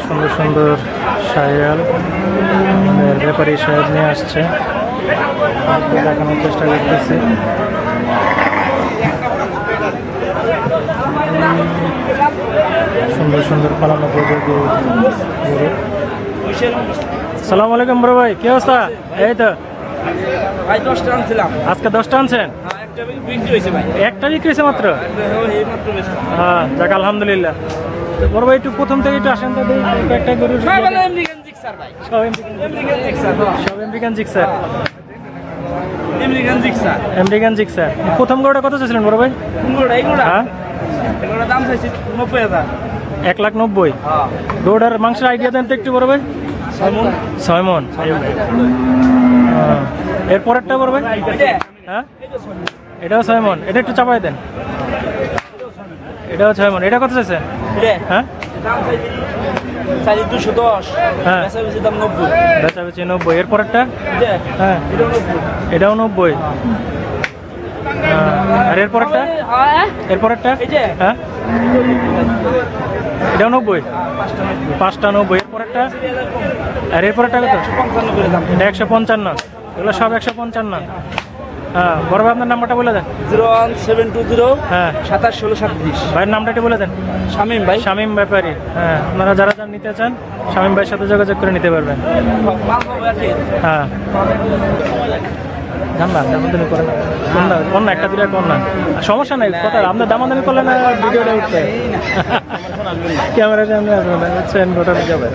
সুন্দর সুন্দর শায়াল ব্যাপারী শায়াল নিয়ে আসছে, দেখানোর চেষ্টা করতেছি। সুন্দর সুন্দর পালানো উপযোগী। সালাম আলাইকুম বড় ভাই, কি অবস্থা? এই তো ভাই 10টা আনছিলাম। আজকে 10টা আনছেন? একটা বিক্রি হয়েছে ভাই। একটা বিক্রি হয়েছে মাত্র? হ্যাঁ, যাক আলহামদুলিল্লাহ। বড় ভাই একটু প্রথম থেকে একটু আসেন তো, একটা গরু সব আমেরিকান জিক্সার ভাই। সব আমেরিকান জিক্সার। American Gixxer. প্রথম গরুটা কত চাইছিলেন বড় ভাই? হ্যাঁ, এগুলোর দাম চাইছি 90,000। 1,90,000। গরুটার মাংসের আইডিয়া দেন তো একটু বড় ভাই। 6 মণ। এরপরেরটা বড় ভাই? হ্যাঁ, এটাও 6 মণ। এটা একটু চাপাই দেন। এটাও 6 মণ। এটা কত চাইছেন? হ্যাঁ, চাইছি 210। হ্যাঁ, বেচা দাম 90। বেচা বেচি 90। এরপরেরটা? হ্যাঁ, এটাও 90। আর এরপরেরটা? এরপরেরটা? হ্যাঁ, এটাও 90। 5টা 90। এরপরেরটা? আর এরপরেরটা কত? 155। এগুলো সব 155। হ্যাঁ, বড় ভাই আপনার নাম্বারটা বলে দেন। 01720। হ্যাঁ, 271637। ভাইয়ের নামটা একটু বলে দেন। শামীম ভাই। শামীম ব্যাপারী। হ্যাঁ, আপনারা যারা নিতে চান শামীম ভাইয়ের সাথে যোগাযোগ করে নিতে পারবেন। হ্যাঁ, জানলাম দামাদামি করে না, কোন না একটা দুটা কোন না, সমস্যা নাই। কথা আপনার দামাদামি করলে না ভিডিওটা উঠতে ক্যামেরার সামনে আসবে না, বুঝছেন? গোটা যাবে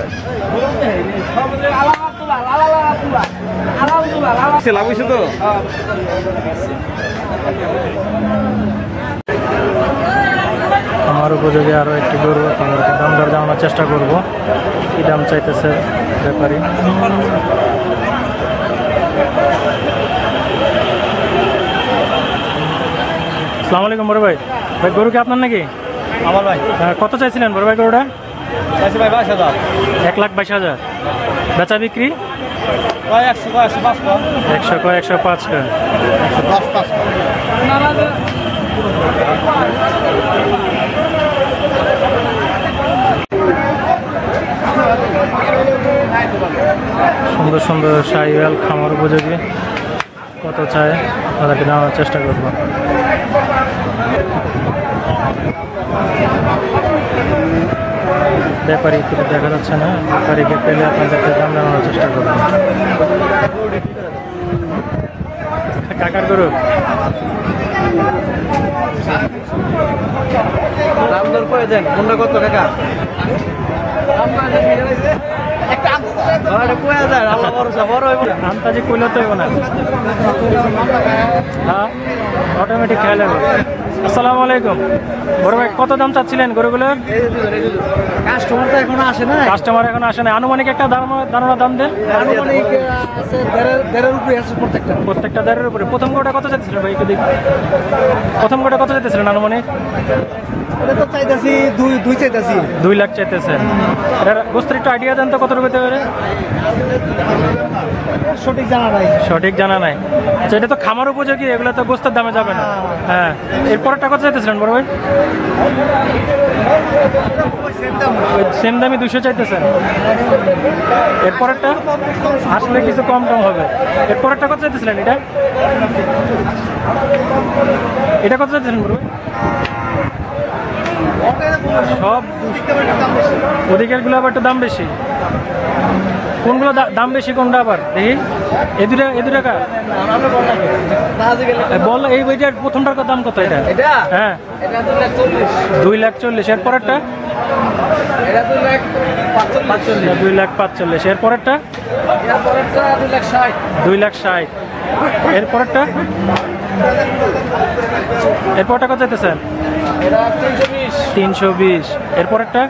লাভ হয়েছে তো। আমার উপযোগী আরও একটি গরু, আপনাদেরকে দাম দর জানানোর চেষ্টা করবো, কি দাম চাইতেছে ব্যাপারী। আসসালামু আলাইকুম বড় ভাই। ভাই গরু কি আপনার নাকি? আমার ভাই। কত চাইছিলেন বড় ভাই গরুটা? চাইছি ভাই 22,000। 1,22,000। বেচা বিক্রি? 100 কয় 105 কয়। 100 কয় 105 কয়। 110 সুন্দর সুন্দর শাহিওয়াল খামার উপযোগী, কত চায় তাদেরকে জানানোর চেষ্টা করবো। ব্যাপারী কিন্তু দেখা যাচ্ছে না, ব্যাপারীকে পেলে আপনাদেরকে দাম জানানোর চেষ্টা করবো। কাকার গরু দাম দর করে দেন, কোনটা কত টাকা? আন্তাজি কইলে তো না, হ্যাঁ অটোমেটিক খেয়াল হবে। আসসালামু আলাইকুম বড় ভাই, কত দাম চাচ্ছিলেন গরুগুলোর? কাস্টমার তো এখনো আসে না। কাস্টমার এখন আসে না, আনুমানিক একটা ধারণা দাম দেন। আনুমানিক আছে 1.5 উপরে আছে প্রত্যেকটা 1.5-এর উপরে। প্রথম গরুটা কত চাইতেছিলেন ভাই? প্রথম গরুটা কত চাইতেছিলেন আনুমানিক? এটা তো চাইতেছি 2 চাইতেছি। 2 লাখ চাইতেছেন। এটার গোস্তের একটু আইডিয়া দেন তো কত রুপিতে পারে? সঠিক জানা নাই। সঠিক জানা নাই। আচ্ছা, এটা তো খামার উপযোগী, এগুলো তো গোস্তের দামে যাবে না। হ্যাঁ, এরপরটা কত চাইতেছিলেন বড় ভাই? সেম দামি 200 চাইতেছেন। এরপরটা আসলে কিছু কম হবে। এরপরটা কত চাইতেছিলেন? এটা কত চাইতেছিলেন বড় ভাই? সব ওদিকের গুলো আবার একটু দাম বেশি। কোনগুলো দাম বেশি কোনটা আবার দেখি? এ দুটা বল। এই বইটার প্রথমটার দাম কত? এটা হ্যাঁ 2,40,000। এরপরেরটা 2,45,000। এরপরেরটা 2,60,000। এরপরেরটা কত চাইতেছেন? 320। এরপরেরটা?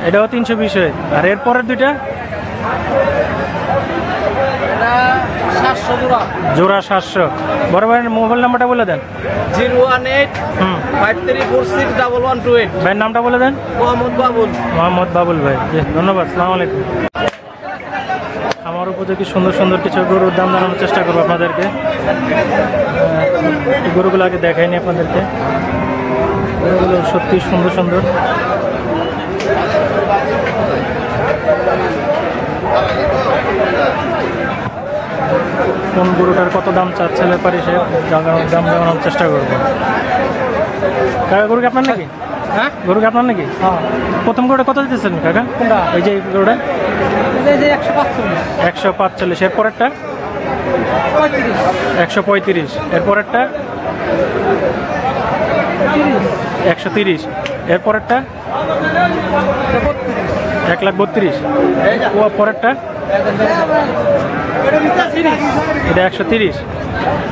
এটাও 320 হয়। আর এরপরের দুইটা জোড়া 700। বড় ভাইয়ের মোবাইল নাম্বারটা বলে দেন। 01853461128। ভাইয়ের নামটা বলে দেন। মোহাম্মদ বাবুল ভাই। ধন্যবাদ। আসসালামু আলাইকুম। আমার উপযোগী সুন্দর সুন্দর কিছু গরুর দাম জানানোর চেষ্টা করবো আপনাদেরকে। গরুগুলো আগে দেখাইনি আপনাদেরকে। সত্যি সুন্দর সুন্দর। কোন গরুটার কত দাম চাচ্ছে ব্যাপারে সে দাম জানানোর চেষ্টা করবো। কাকা গরু কি আপনার নাকি? হ্যাঁ গরু কি আপনার নাকি? হ্যাঁ প্রথম গরুটা কত দিতেছেন কাকা? কোনটা? ওই যে এই গরুটা এই যে 145 145, এর পরেরটা 35 135, এর পরেরটা 130, এর পরেরটা 132,000, ও পরেরটা এটা 130,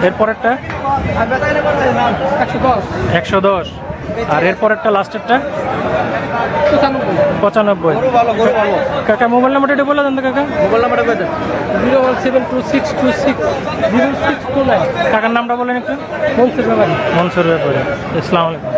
এর পরেরটা 110, আর এর পরেরটা লাস্টেরটা 95। কাকা মোবাইল নাম্বারটা একটু বলে দেন তো কাকা। মোবাইল নাম্বারটা কই দেন? 01726260629। কাকার নামটা বলেন একটু। মনসুর ব্যাপারী। মনসুর ব্যাপারে। আসসালামু আলাইকুম।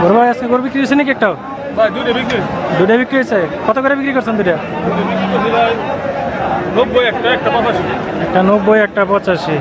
বড় ভাই আজকে গরু বিক্রি হয়েছে নাকি একটাও? দুটো বিক্রি হয়েছে। কত করে বিক্রি করছেন দুটা? 90, একটা 85। একটা 90, একটা 85।